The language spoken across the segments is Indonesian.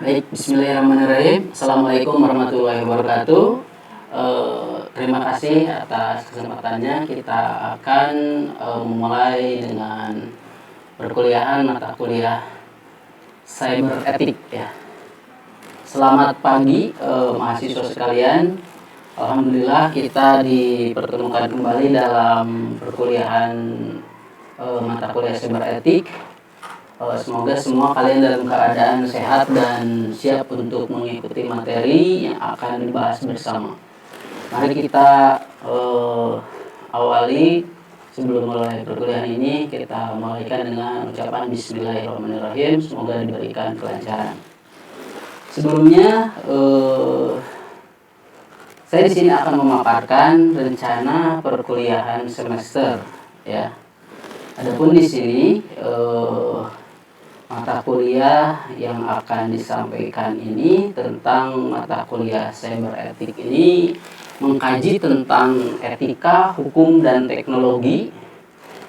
Baik, bismillahirrahmanirrahim. Assalamualaikum warahmatullahi wabarakatuh. Terima kasih atas kesempatannya. Kita akan memulai dengan perkuliahan mata kuliah cyber etik ya. Selamat pagi mahasiswa sekalian. Alhamdulillah kita dipertemukan kembali dalam perkuliahan mata kuliah cyber etik. Semoga semua kalian dalam keadaan sehat dan siap untuk mengikuti materi yang akan dibahas bersama. Mari kita awali sebelum mulai perkuliahan ini, kita mulaikan dengan ucapan Bismillahirrahmanirrahim. Semoga diberikan kelancaran. Sebelumnya, saya di sini akan memaparkan rencana perkuliahan semester, ya. Adapun di sini mata kuliah yang akan disampaikan ini tentang mata kuliah cyber etik ini mengkaji tentang etika, hukum dan teknologi,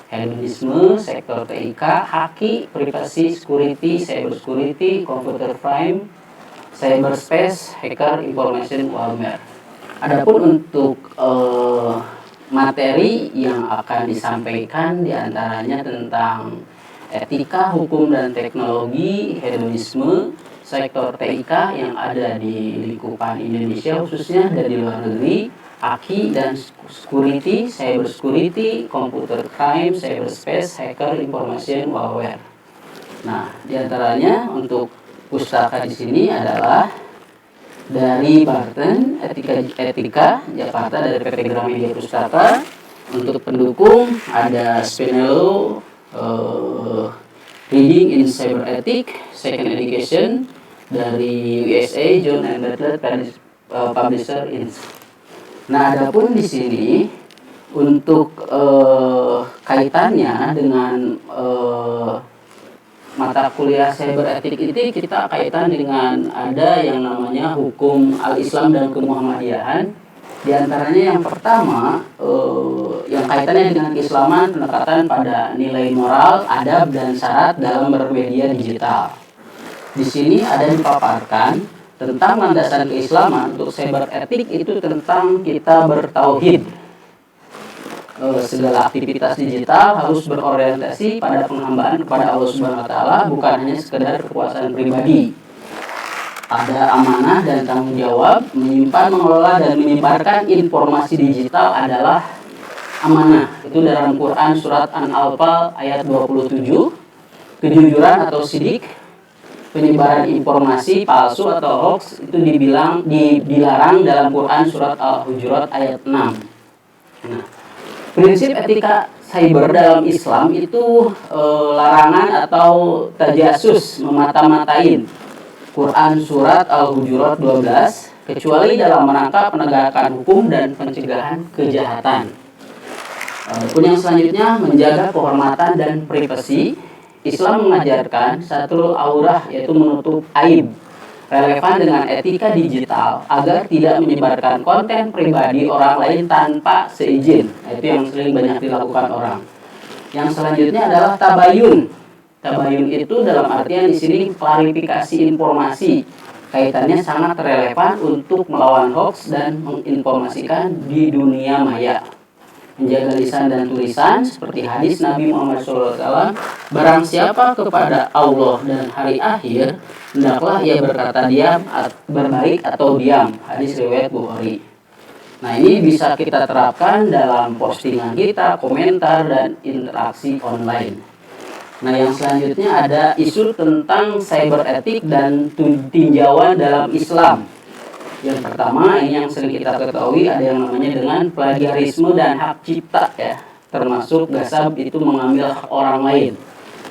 hedonisme, sektor TIK, haki, privasi, security, cyber security, computer crime, cyberspace, hacker, information warfare. Adapun untuk materi yang akan disampaikan diantaranya tentang etika, hukum dan teknologi, hedonisme, sektor TIK yang ada di lingkupan Indonesia khususnya dan di luar negeri, haki dan security, cyber security, computer crime, cyberspace, hacker, information warfare. Nah, diantaranya untuk pustaka di sini adalah dari Barton, Etika Jakarta dari PT Gramedia Pustaka. Untuk pendukung ada Spinello, Reading in Cyber Ethics, Second Education dari USA, John and Bartlett Publisher Inc. Nah, adapun di sini untuk kaitannya dengan mata kuliah cyber etik itu kita kaitan dengan ada yang namanya hukum al-Islam dan kemuhammadiyahan. Di antaranya yang pertama yang kaitannya dengan keislaman, pendekatan pada nilai moral, adab dan syarat dalam bermedia digital. Di sini ada dipaparkan tentang landasan keislaman untuk cyber etik itu tentang kita bertauhid. Segala aktivitas digital harus berorientasi pada penghambaan kepada Allah Subhanahu wa taala, bukan hanya sekedar kepuasan pribadi. Ada amanah dan tanggung jawab, menyimpan, mengelola, dan menyebarkan informasi digital adalah amanah. Itu dalam Quran surat An-Anfal ayat 27. Kejujuran atau sidik, penyebaran informasi palsu atau hoax itu dilarang dalam Quran surat Al-Hujurat ayat 6. Nah, prinsip etika cyber dalam Islam itu larangan atau tajasus, memata-matain. Quran Surat Al-Hujurat 12, kecuali dalam rangka penegakan hukum dan pencegahan kejahatan. Pun yang selanjutnya, menjaga kehormatan dan privasi. Islam mengajarkan satrul aurah, yaitu menutup aib, relevan dengan etika digital agar tidak menyebarkan konten pribadi orang lain tanpa seizin. Itu yang sering banyak dilakukan orang. Yang selanjutnya adalah tabayun. Tabayun itu dalam artian di sini klarifikasi informasi. Kaitannya sangat relevan untuk melawan hoax dan menginformasikan di dunia maya. Menjaga lisan dan tulisan seperti hadis Nabi Muhammad SAW, barang siapa kepada Allah dan hari akhir, hendaklah ia berkata diam, berbaik atau diam. Hadis riwayat Bukhari. Nah, ini bisa kita terapkan dalam postingan kita, komentar, dan interaksi online. Nah, yang selanjutnya ada isu tentang cyber etik dan tinjauan dalam Islam. Yang pertama, ini yang sering kita ketahui, ada yang namanya dengan plagiarisme dan hak cipta ya, termasuk gasab itu mengambil hak orang lain.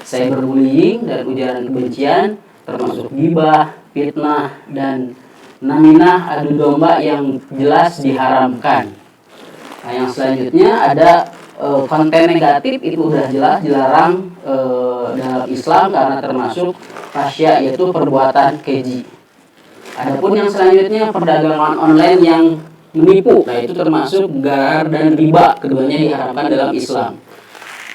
Cyberbullying dan ujaran kebencian, termasuk gibah, fitnah, dan naminah adu domba yang jelas diharamkan. Nah, yang selanjutnya ada konten negatif itu udah jelas dilarang dalam Islam karena termasuk fasya, yaitu perbuatan keji. Adapun yang selanjutnya perdagangan online yang menipu, nah itu termasuk gharar dan riba, keduanya diharamkan dalam Islam.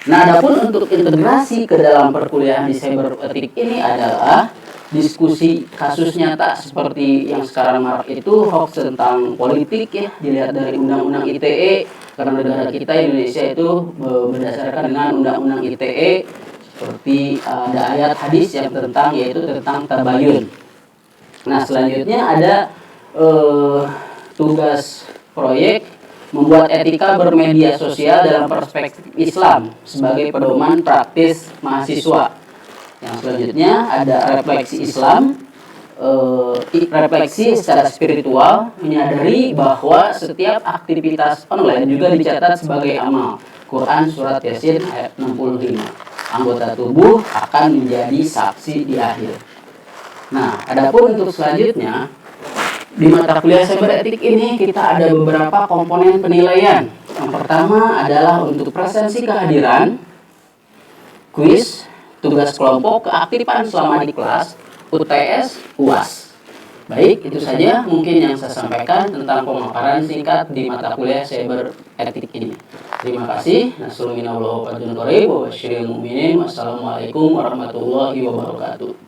Nah, adapun untuk integrasi ke dalam perkuliahan di cyber etik ini adalah diskusi kasus nyata seperti yang sekarang marak itu hoax tentang politik ya, dilihat dari undang-undang ITE, karena negara kita Indonesia itu berdasarkan dengan undang-undang ITE, seperti ada ayat hadis yang yaitu tentang tabayun. Nah, selanjutnya ada tugas proyek membuat etika bermedia sosial dalam perspektif Islam sebagai pedoman praktis mahasiswa. Yang selanjutnya ada refleksi Islam, refleksi secara spiritual, menyadari bahwa setiap aktivitas online juga dicatat sebagai amal. Quran Surat Yasin ayat 65. Anggota tubuh akan menjadi saksi di akhir. Nah, adapun untuk selanjutnya, di mata kuliah cyberetik ini kita ada beberapa komponen penilaian. Yang pertama adalah untuk presensi kehadiran, kuis, tugas kelompok, keaktifan selama di kelas, UTS, UAS. Baik, itu saja mungkin yang saya sampaikan tentang pemaparan singkat di mata kuliah cyberetik ini. Terima kasih. Assalamualaikum warahmatullahi wabarakatuh.